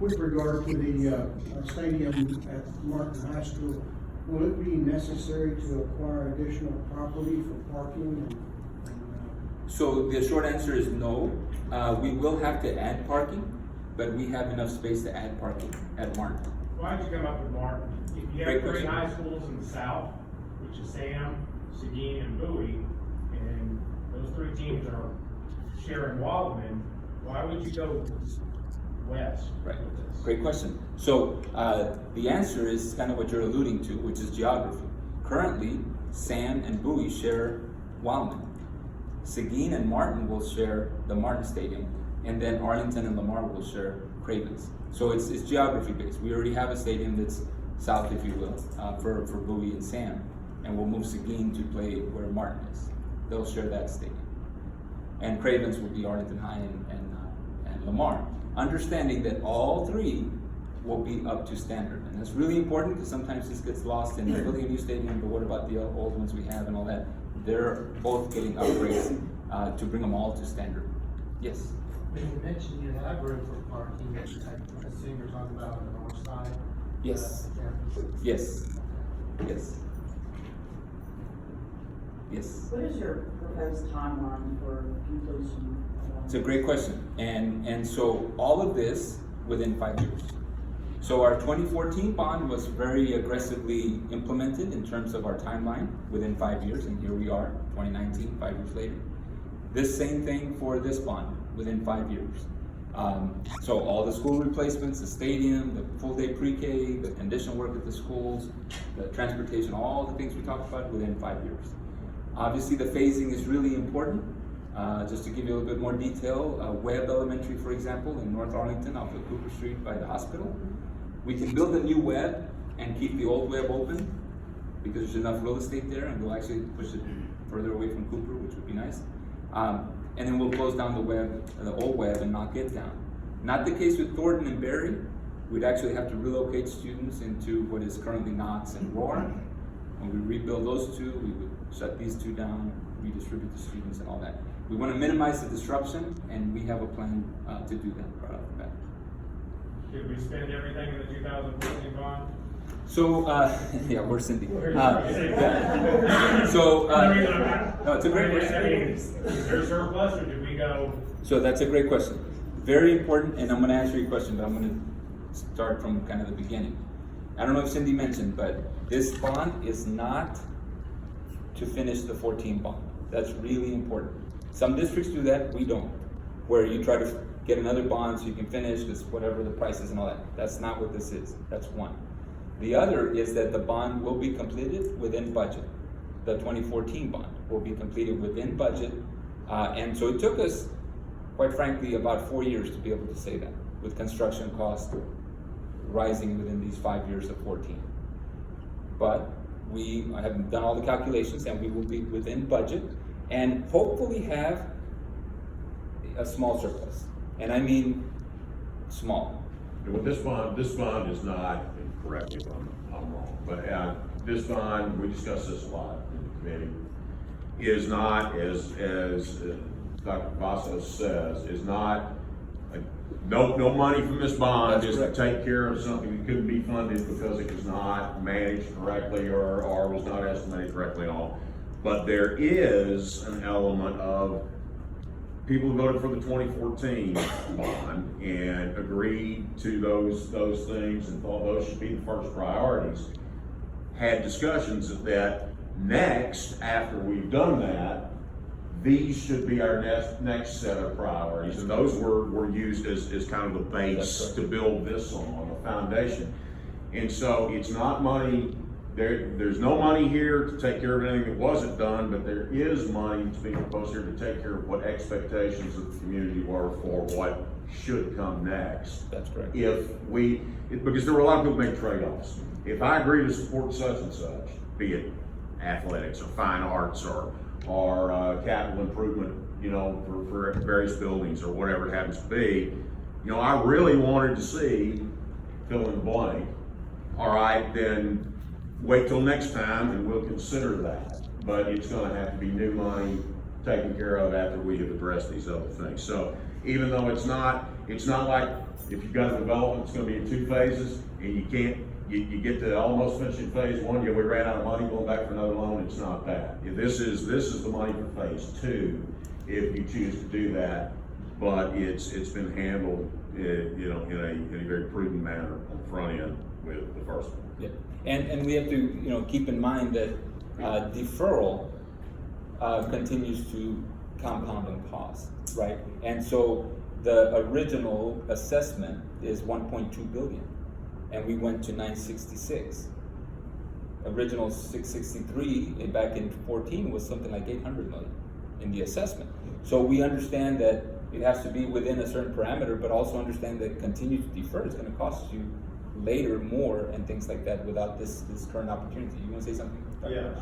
With regard to the stadium at Martin High School, will it be necessary to acquire additional property for parking So the short answer is no. We will have to add parking, but we have enough space to add parking at Martin. Why'd you come up with Martin? If you Great have three question. high schools in the south, which is Sam, Seguin, and Bowie, and those three teams are sharing Waldman, why would you go west? Right. with this? Great question. So the answer is kind of what you're alluding to, which is geography. Currently, Sam and Bowie share Wildman. Seguin and Martin will share the Martin Stadium, and then Arlington and Lamar will share Cravens. So it's geography based. We already have a stadium that's south, if you will, for Bowie and Sam, and we'll move Seguin to play where Martin is. They'll share that stadium. And Cravens will be Arlington High and Lamar. Understanding that all three will be up to standard. And that's really important because sometimes this gets lost in building a new stadium, but what about the old ones we have and all that? They're both getting upgrades to bring them all to standard. Yes? When you mentioned you have room for parking, I assume you're talking about on the north side? Yes. of the campus. Yes. Yes. Yes. What is your proposed timeline for completion? It's a great question. And so all of this within 5 years. So our 2014 bond was very aggressively implemented in terms of our timeline within 5 years, and here we are, 2019, 5 years later. This same thing for this bond within 5 years. So all the school replacements, the stadium, the full day pre-K, the condition work at the schools, the transportation, all the things we talked about within 5 years. Obviously the phasing is really important. Just to give you a little bit more detail, Webb Elementary, for example, in North Arlington off of Cooper Street by the hospital. We can build a new Webb and keep the old Webb open because there's enough real estate there, and we'll actually push it further away from Cooper, which would be nice. And then we'll close down the old Webb and knock it down. Not the case with Thornton and Berry. We'd actually have to relocate students into what is currently Knox and Roar. When we rebuild those two, we would shut these two down, redistribute the students and all that. We want to minimize the disruption, and we have a plan to do that right off the bat. Did we spend everything in the 2014 bond? So, yeah, where's Cindy? Where's Yeah. Cindy? So, I mean, I'm- no, it's a great I mean, question. is there surplus, or did we go? So that's a great question. Very important, and I'm going to answer your question, but I'm going to start from kind of the beginning. I don't know if Cindy mentioned, but this bond is not to finish the 14 bond. That's really important. Some districts do that, we don't. Where you try to get another bond so you can finish this, whatever the price is and all that. That's not what this is. That's one. The other is that the bond will be completed within budget. The 2014 bond will be completed within budget. And so it took us, quite frankly, about 4 years to be able to say that, with construction costs rising within these 5 years of 14. But we have done all the calculations and we will be within budget and hopefully have a small surplus. And I mean small. Well, this bond is not, and correct me if I'm wrong, but this bond, we discussed this a lot in the committee, is not, as Dr. Vasos says, is not, no money from this bond That's is to correct. take care of something that couldn't be funded because it was not managed correctly or was not estimated correctly at all. But there is an element of people who voted for the 2014 bond and agreed to those things and thought those should be the first priorities, had discussions that next, after we've done that, these should be our next set of priorities. And those were used as kind of the base to build this on, the foundation. And so it's not money, there's no money here to take care of anything that wasn't done, but there is money to be proposed here to take care of what expectations of the community were for what should come next. That's correct. Because there were a lot of people making trade-offs. If I agree to support such and such, be it athletics or fine arts or capital improvement, for various buildings or whatever it happens to be, I really wanted to see fill in the blank. All right, then wait till next time and we'll consider that. But it's gonna have to be new money taken care of after we have addressed these other things. So even though it's not It's not like if you've got a development, it's gonna be in 2 phases, and you can't, you get to almost finishing phase 1, we ran out of money, going back for another loan. It's not that. This is the money for phase 2, if you choose to do that, but it's been handled, in a very prudent manner on the front end with the first one. Yeah. And we have to, keep in mind that deferral continues to compound in cost, right? And so the original assessment is 1.2 billion, and we went to 966. Original 663 back in 14 was something like 800 million in the assessment. So we understand that it has to be within a certain parameter, but also understand that continue to defer is going to cost you later more and things like that without this current opportunity. You want to say something? Yeah,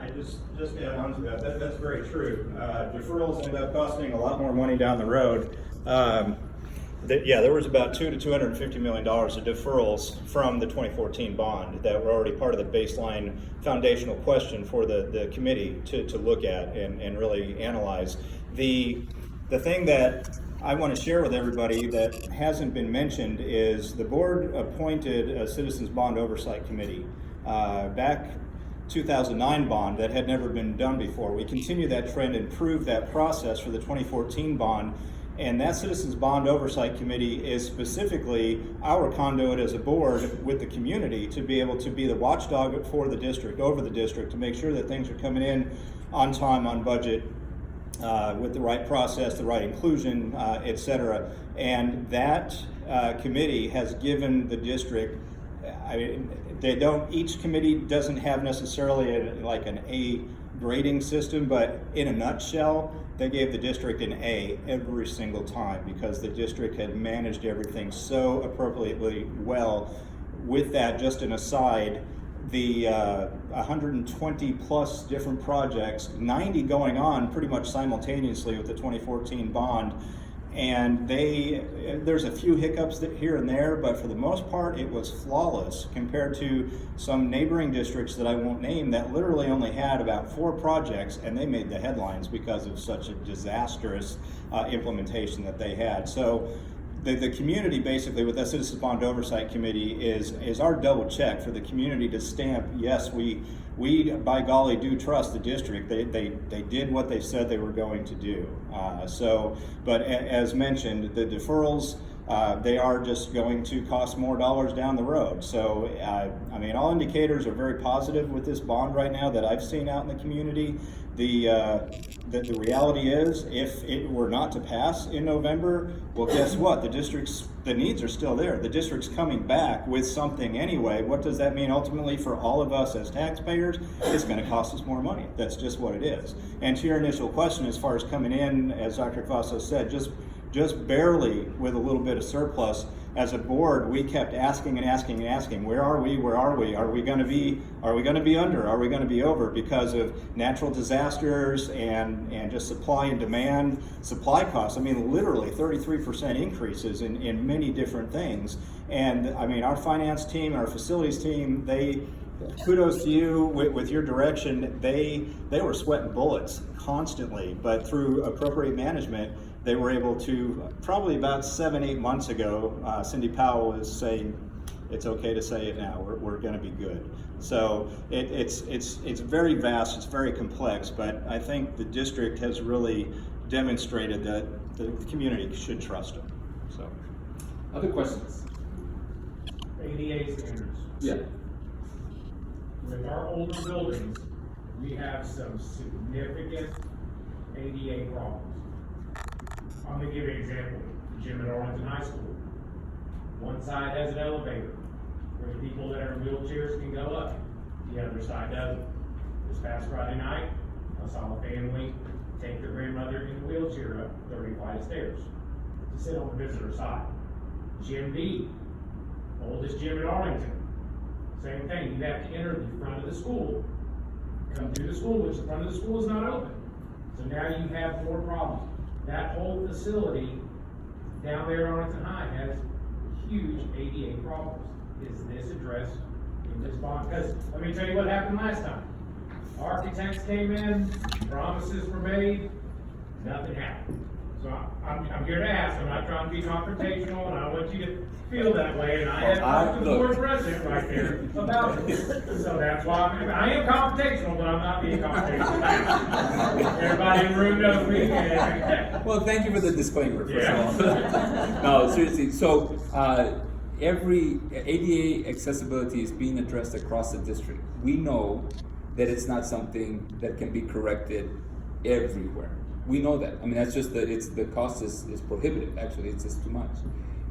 I just add on to that. That's very true. Deferrals end up costing a lot more money down the road. There was about $200 to $250 million of deferrals from the 2014 bond that were already part of the baseline foundational question for the committee to look at and really analyze. The thing that I want to share with everybody that hasn't been mentioned is the board appointed a Citizens Bond Oversight Committee back 2009 bond that had never been done before. We continue that trend and improve that process for the 2014 bond. And that Citizens Bond Oversight Committee is specifically our conduit as a board with the community to be able to be the watchdog for the district, over the district, to make sure that things are coming in on time, on budget, with the right process, the right inclusion, et cetera. And that committee has given the district, each committee doesn't have necessarily like an A grading system, but in a nutshell, they gave the district an A every single time because the district had managed everything so appropriately well. With that, just an aside, the 120 plus different projects, 90 going on pretty much simultaneously with the 2014 bond, and there's a few hiccups here and there, but for the most part it was flawless compared to some neighboring districts that I won't name that literally only had about 4 projects, and they made the headlines because of such a disastrous implementation that they had. So the community basically with the Citizens Bond Oversight Committee is our double check for the community to stamp, yes, we by golly do trust the district. They did what they said they were going to do. But as mentioned, the deferrals, they are just going to cost more dollars down the road. So, all indicators are very positive with this bond right now that I've seen out in the community. The reality is, if it were not to pass in November, well, guess what? The needs are still there. The district's coming back with something anyway. What does that mean ultimately for all of us as taxpayers? It's going to cost us more money. That's just what it is. And to your initial question, as far as coming in, as Dr. Cavasso said, just barely with a little bit of surplus. As a board, we kept asking and asking and asking, where are we? Where are we? Are we going to be under? Are we going to be over? Because of natural disasters and just supply and demand, supply costs. Literally 33% increases in many different things. And our finance team, our facilities team, kudos to you with your direction. They were sweating bullets constantly, but through appropriate management, they were able to, probably about 7-8 months ago, Cindy Powell is saying, it's okay to say it now, we're going to be good. So it's very vast, it's very complex, but I think the district has really demonstrated that the community should trust them. So, Other questions? ADA standards. Yeah. With our older buildings, we have some significant ADA problems. I'm gonna give you an example. Gym at Arlington High School. One side has an elevator where the people that are in wheelchairs can go up. The other side doesn't. This past Friday night, I saw a family take their grandmother in a wheelchair up 30 flight of stairs to sit on the visitor side. Gym B, oldest gym in Arlington. Same thing, you have to enter the front of the school, come through the school, which the front of the school is not open. So now you have more problems. That whole facility down there at Arlington High has huge ADA problems. Is this addressed in this bond? Because let me tell you what happened last time. Architects came in, promises were made, nothing happened. So I'm here to ask, I'm not trying to be confrontational, and I don't want you to feel that way, and I have talked to the board president right there about it. So that's why I am confrontational, but I'm not being confrontational. Everybody in the room knows me. Well, thank you for the disclaimer, first Yeah. of all. No, seriously, so, every ADA accessibility is being addressed across the district. We know that it's not something that can be corrected everywhere. We know that. I mean, that's just the cost is prohibitive, actually, it's just too much.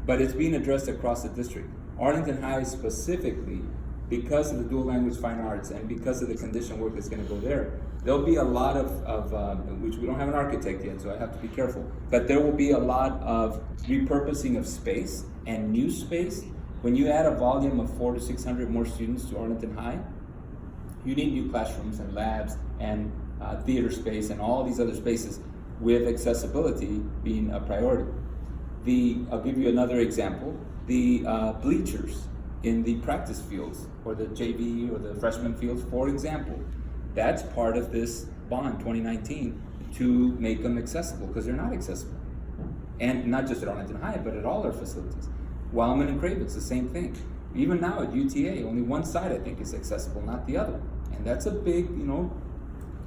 But it's being addressed across the district. Arlington High specifically, because of the dual language fine arts and because of the condition work that's gonna go there, there'll be a lot of which we don't have an architect yet, so I have to be careful, but there will be a lot of repurposing of space and new space. When you add a volume of 400 to 600 more students to Arlington High, you need new classrooms and labs and theater space and all these other spaces, with accessibility being a priority. I'll give you another example, the bleachers in the practice fields, or the JV or the freshman fields, for example. That's part of this bond 2019 to make them accessible, because they're not accessible. And not just at Arlington High, but at all our facilities. Wildman and Craven's, the same thing. Even now at UTA, only one side I think is accessible, not the other. And that's a big,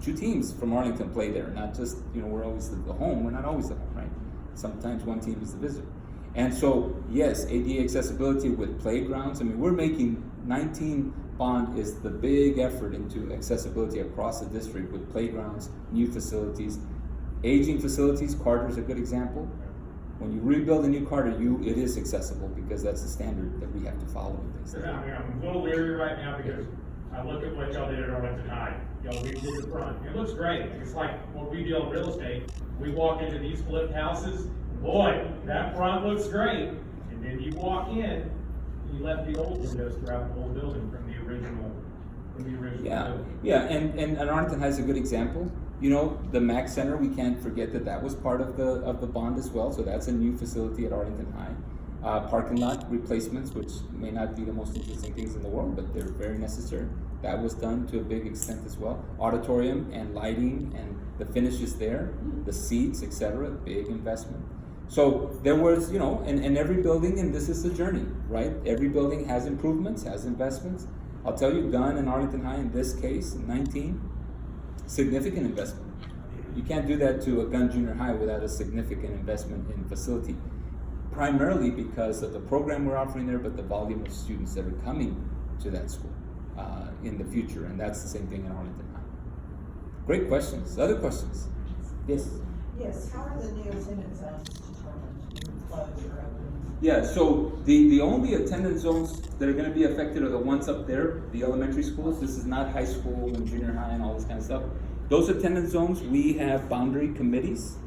two teams from Arlington play there, not just, we're always the home, we're not always the home, right? Sometimes one team is the visitor. And so, yes, ADA accessibility with playgrounds, I mean, we're making 19 bond is the big effort into accessibility across the district with playgrounds, new facilities. Aging facilities, Carter's a good example. When you rebuild a new Carter, it is accessible because that's the standard that we have to follow and things like that. I mean, I'm a little leery right now because I look at what y'all did at Arlington High. Y'all redid the front. It looks great. It's like what we do in real estate. We walk into these flipped houses, boy, that front looks great. And then you walk in, you left the old windows throughout the whole building from the original Yeah, building. yeah, and Arlington has a good example. The Mac Center, we can't forget that was part of the bond as well, so that's a new facility at Arlington High. Parking lot replacements, which may not be the most interesting things in the world, but they're very necessary. That was done to a big extent as well. Auditorium and lighting and the finishes there, the seats, etc., big investment. So there was, and every building, and this is the journey, right? Every building has improvements, has investments. I'll tell you, Gunn and Arlington High in this case, 19, significant investment. You can't do that to a Gunn Junior High without a significant investment in facility, primarily because of the program we're offering there, but the volume of students that are coming to that school in the future, and that's the same thing in Arlington High. Great questions. Other questions? Yes? Yes, how are the new attendance zones determined, closed or open? Yeah, so the only attendance zones that are gonna be affected are the ones up there, the elementary schools. This is not high school and junior high and all this kind of stuff. Those attendance zones, we have boundary committees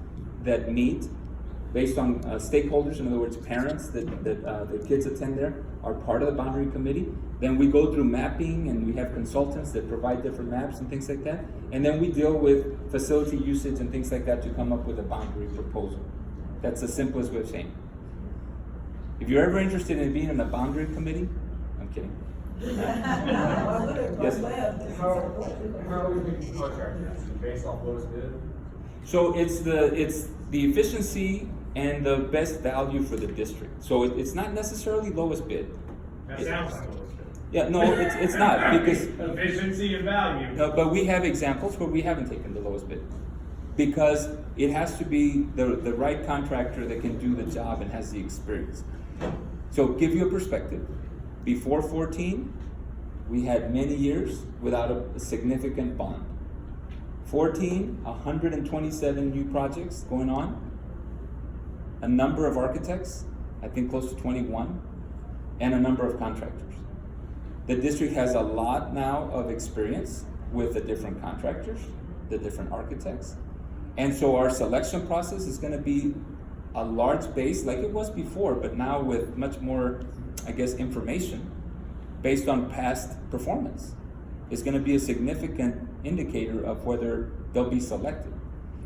that meet based on stakeholders, in other words, parents that the kids attend there are part of the boundary committee. Then we go through mapping and we have consultants that provide different maps and things like that. And then we deal with facility usage and things like that to come up with a boundary proposal. That's the simplest way of saying it. If you're ever interested in being in a boundary committee, I'm kidding. Yes. How are we making contractors? Based off lowest bid? So it's the efficiency and the best value for the district. So it's not necessarily lowest bid. That sounds like lowest bid. Yeah, no, it's not, because, Efficiency and value. no, but we have examples where we haven't taken the lowest bid. Because it has to be the right contractor that can do the job and has the experience. So give you a perspective, before 14, we had many years without a significant bond. 14, 127 new projects going on, a number of architects, I think close to 21, and a number of contractors. The district has a lot now of experience with the different contractors, the different architects, and so our selection process is gonna be a large base like it was before, but now with much more, I guess, information based on past performance. It's gonna be a significant indicator of whether they'll be selected.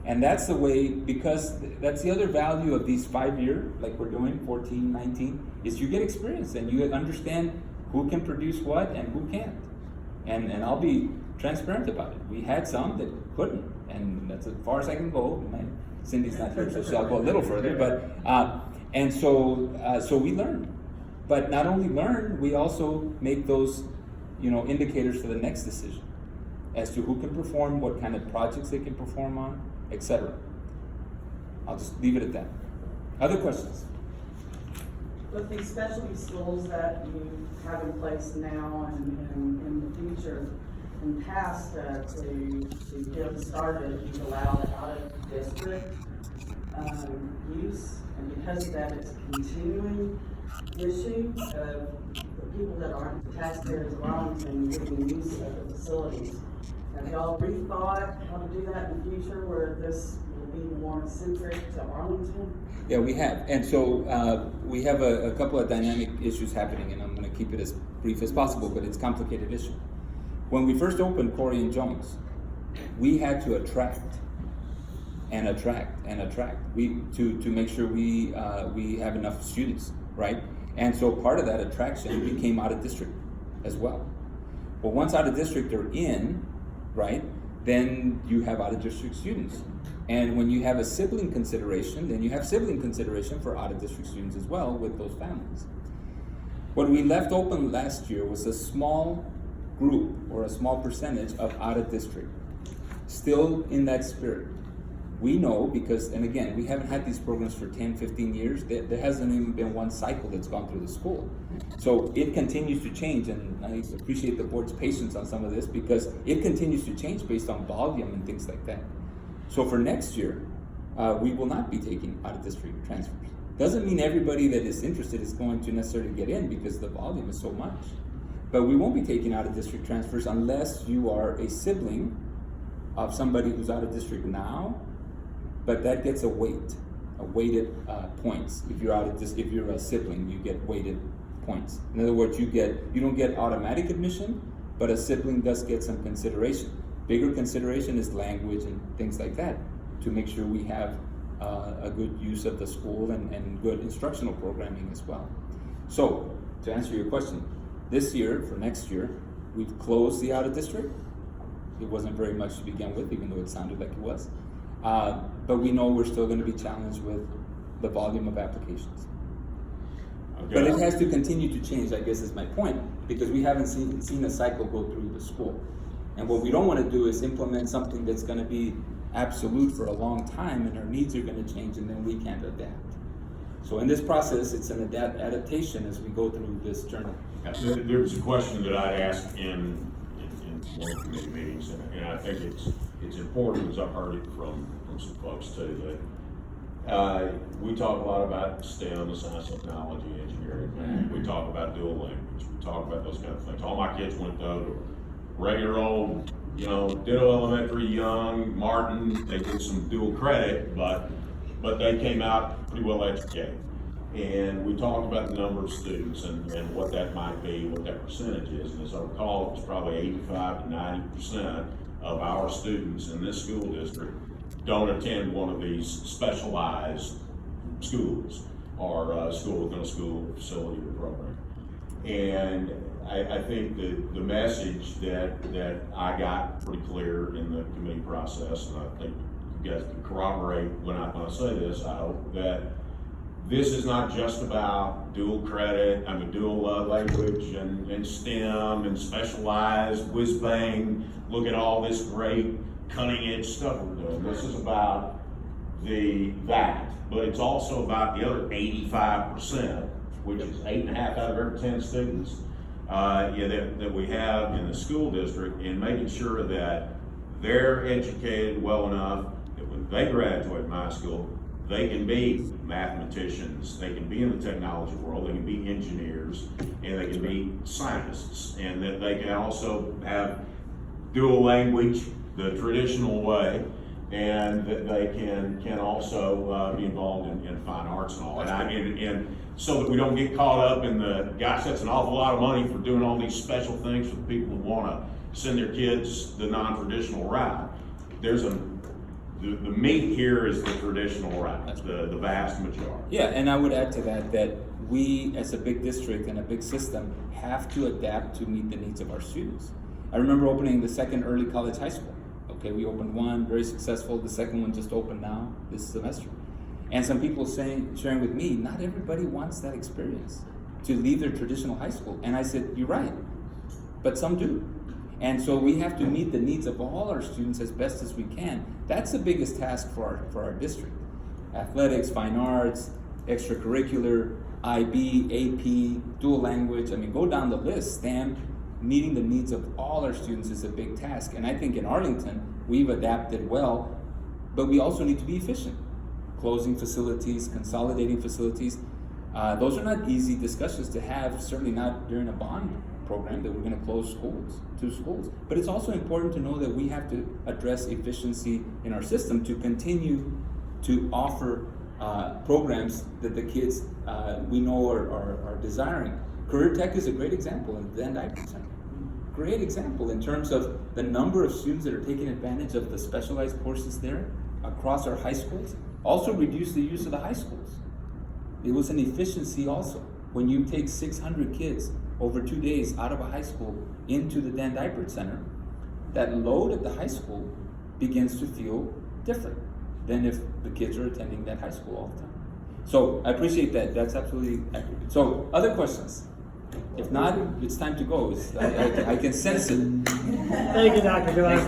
And that's the way, because that's the other value of these 5-year, like we're doing, 14, 19, is you get experience and you understand who can produce what and who can't. And I'll be transparent about it. We had some that couldn't, and that's as far as I can go. Cindy's not here, so I'll go a little further. But and so we learn. But not only learn, we also make those, indicators for the next decision as to who can perform, what kind of projects they can perform on, etc. I'll just leave it at that. Other questions? With these specialty schools that you have in place now and in the future, in past, to get them started, you've allowed out of district, use, and because of that, it's a continuing issue of the people that aren't taxpayers of Arlington getting use of the facilities. Have y'all rethought how to do that in the future where this will be more centric to Arlington? Yeah, we have. And so we have a couple of dynamic issues happening, and I'm going to keep it as brief as possible, but it's a complicated issue. When we first opened Corey and Jones, we had to attract to make sure we have enough students, right? And so part of that attraction became out of district as well. But once out of district are in, right, then you have out of district students. And when you have a sibling consideration, then you have sibling consideration for out of district students as well with those families. What we left open last year was a small group or a small percentage of out of district, still in that spirit. We know because, and again, we haven't had these programs for 10, 15 years. There hasn't even been one cycle that's gone through the school. So it continues to change, and I appreciate the board's patience on some of this because it continues to change based on volume and things like that. So for next year, we will not be taking out-of-district transfers. Doesn't mean everybody that is interested is going to necessarily get in because the volume is so much. But we won't be taking out-of-district transfers unless you are a sibling of somebody who's out of district now, but that gets a weighted points. If you're if you're a sibling, you get weighted points. In other words, you don't get automatic admission, but a sibling does get some consideration. Bigger consideration is language and things like that to make sure we have a good use of the school and good instructional programming as well. So, to answer your question, this year, for next year, we've closed the out-of-district. It wasn't very much to begin with, even though it sounded like it was. But we know we're still going to be challenged with the volume of applications. Okay. But it has to continue to change, I guess is my point, because we haven't seen a cycle go through the school. And what we don't want to do is implement something that's going to be absolute for a long time, and our needs are going to change, and then we can't adapt. So in this process, it's an adaptation as we go through this journey. There was a question that I'd asked in one of the committee meetings, and I think it's important, because I've heard it from some folks too, that we talk a lot about STEM, science, technology, engineering. We talk about dual language. We talk about those kind of things. All my kids went to regular old, Ditto Elementary, Young, Martin. They did some dual credit, but they came out pretty well educated. And we talked about the number of students and what that might be, what that percentage is. And as I recall, it was probably 85 to 90% of our students in this school district don't attend one of these specialized schools or school within a school facility or program. And I think that the message that I got pretty clear in the committee process, and I think you guys can corroborate when I say this, I hope, that this is not just about dual credit, dual language and STEM and specialized whiz-bang, look at all this great cutting edge stuff we're doing. This is about that, but it's also about the other 85%, which is 8.5 out of every 10 students that we have in the school district, and making sure that they're educated well enough that when they graduate my school, they can be mathematicians, they can be in the technology world, they can be engineers, and they can be scientists, and that they can also have dual language the traditional way, and that they can also be involved in fine arts and all. And so that we don't get caught up in gosh, that's an awful lot of money for doing all these special things for the people who want to send their kids the non-traditional route. The meat here is the traditional route, the vast majority. Yeah, and I would add to that we, as a big district and a big system, have to adapt to meet the needs of our students. I remember opening the second early college high school. Okay, we opened one, very successful. The second one just opened now, this semester. And some people sharing with me, not everybody wants that experience to leave their traditional high school. And I said, you're right, but some do. And so we have to meet the needs of all our students as best as we can. That's the biggest task for our district. Athletics, fine arts, extracurricular, IB, AP, dual language, I mean, go down the list. STEM, meeting the needs of all our students is a big task. And I think in Arlington, we've adapted well, but we also need to be efficient. Closing facilities, consolidating facilities. Those are not easy discussions to have, certainly not during a bond program that we're gonna close schools, 2 schools. But it's also important to know that we have to address efficiency in our system to continue to offer programs that the kids we know are desiring. Career Tech is a great example in the Dan Diper Center. Great example in terms of the number of students that are taking advantage of the specialized courses there across our high schools. Also reduce the use of the high schools. It was an efficiency also. When you take 600 kids over 2 days out of a high school into the Dan Diper Center, that load at the high school begins to feel different than if the kids are attending that high school all the time. So I appreciate that. That's absolutely accurate. So other questions? If not, it's time to go. I can sense it. Thank you, Dr. Gillespie.